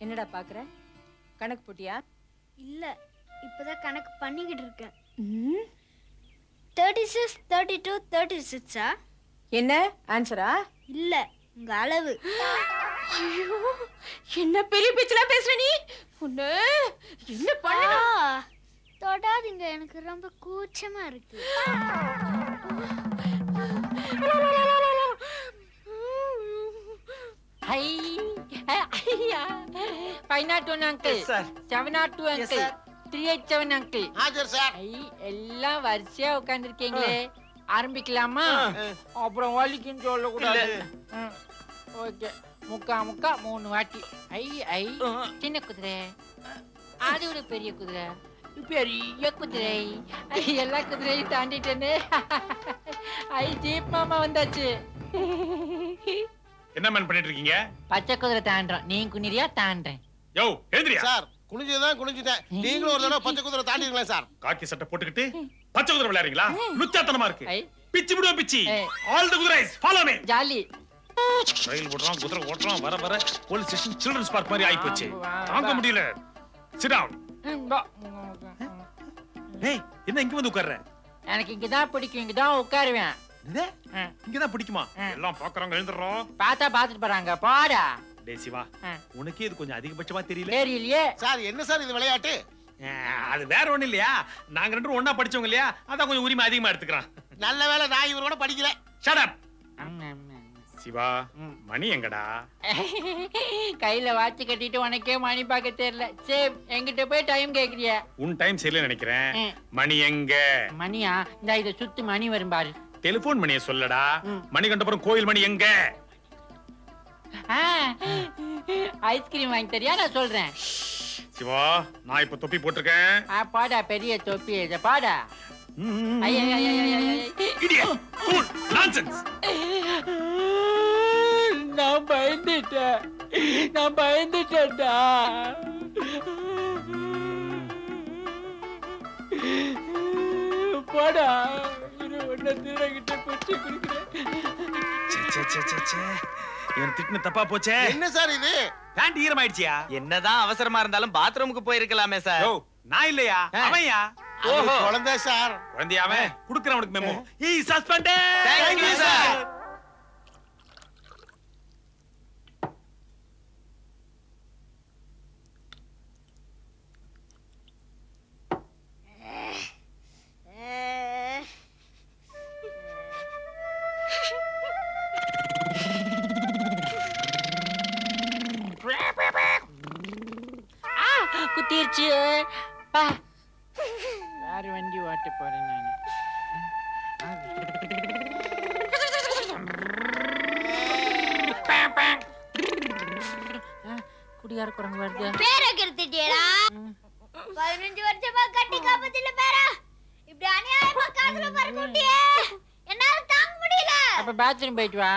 என்னடா பாக்குற? கணக்கு போட்டியா? இல்ல, இப்பதான் கணக்கு பண்ணிக்கிட்டு இருக்கேன். 36 32 36 என்ன ஆன்சரா? இல்ல, உங்க அளவு. ஐயோ, என்ன பெரிய பேச்சலா பேசுற நீ? உன்னை என்ன பண்ணா? தொடாதீங்க, எனக்கு ரொம்ப கூச்சமா இருக்கு. ஐயா 501 அங்கிள், 702 அங்கிள், 387 அங்கிள். ஆஜர் சார். எல்லாம் வரிசையா உட்கார்ந்துருக்கீங்களே, ஆரம்பிக்கலாமா? அப்புறம் வலிக்குன்னு சொல்லக்கூடாது. ஓகே, முக்கா 3 வாட்டி. சின்ன குதிரை, அது ஒரு பெரிய குதிரை, பெரிய குதிரை, எல்லா குதிரையும் தாண்டிட்டேன்னு. ஜீப் மாமா வந்தாச்சு. என்ன மேன் பண்ணிட்டு இருக்கீங்க? பச்சை குதிரை தாண்டறோம். நீ குனிறியா? தாண்டறேன். யோ எழுந்திரியா சார். குனிஞ்சதான் குனிஞ்சிட்டேன். நீங்களும் ஒரு தடவை பச்சை குதிரை தாண்டிங்களா சார்? காக்கி சட்டை போட்டுக்கிட்டு பச்சை குதிரை விளையாடுறீங்களா? லுச்சாத்தனமா இருக்கு. பிச்சி விடுவோம் பிச்சி. ஆல் தி குதிரைஸ் ஃபாலோ மீ. ஜாலி. ரயில் ஓட்றோம், குதிரை ஓட்றோம், வர போலீஸ் ஸ்டேஷன் சில்ட்ரன்ஸ் பார்க் மாதிரி ஆயி போச்சு. தாங்க முடியல. Sit down. ஏய், என்ன இங்க வந்து உட்கார்ற? எனக்கு இங்க தான் பிடிக்கும், இங்க தான் உட்காருவேன். இங்க தான் பிடிக்குமா? எல்லாம் பாக்குறாங்க, எழுந்துறோம். பாத்தா பாத்துட்டு போறாங்க, போடா. டேய் சிவா, உனக்கே இது கொஞ்சம் அதிகபட்சமா தெரியல. தெரியலையே சார். என்ன சார் இது விளையாட்டு? அது வேற ஒண்ணு இல்லையா, நாங்க ரெண்டும் ஒண்ணா படிச்சவங்க இல்லையா, அதான் கொஞ்சம் உரிமை அதிகமா எடுத்துக்கிறான். நல்ல வேளை நான் இவரோட படிக்கல. Shut up. சிவா, மணி எங்கடா? கையில வாட்ச் கட்டிட்டு உனக்கே மணி பார்க்க தெரியல. சேம், என்கிட்ட போய் டைம் கேக்குறிய? உன் டைம் சரியில்லை நினைக்கிறேன். மணி எங்க? மணியா? இந்த இத சுத்தி மணி வரும் பாரு. டெலிபோன் மணியை சொல்லடா. மணி கண்டபுரம் கோயில் மணி எங்க? ஐஸ்கிரீம் வாங்கி தரியா? நான் சொல்றேன். சிவா, நான் இப்ப தொப்பி போட்டிருக்கேன். பாடா, பெரிய தொப்பி. இத பாடா. நான் பயந்துட்டேன்டா. போடா, ஒன்ன தீரகிட்ட பிடிச்சு குடிக்கிறேன். இவன் திட்டுன தப்பா போச்சே. என்ன சார் இது? பேண்ட் ஈரமாயிடுச்சியா? என்னதான் அவசரமா இருந்தாலும் பாத்ரூமுக்கு போயிருக்கலாமே சார். நான் இல்லையா, அவன்யா. ஓஹோ, குழந்தை சார். குழந்தையா அவன்? குடுக்குறவனுக்கு memo. He suspended. Thank you sir. குத்திருச்சு. வேற வண்டி ஓட்ட போறேன் நானு. குடிகார குரங்கு வருது. பேரை கெடுத்துட்டியடா. 15 வருஷமா கட்டி காப்பதில்ல பேரா. இப்படி அநியாயமா காதுல பறக்க விட்டியே. என்னால தாங்க முடியல. அப்ப பாத்ரூம் போயிட்டு வா.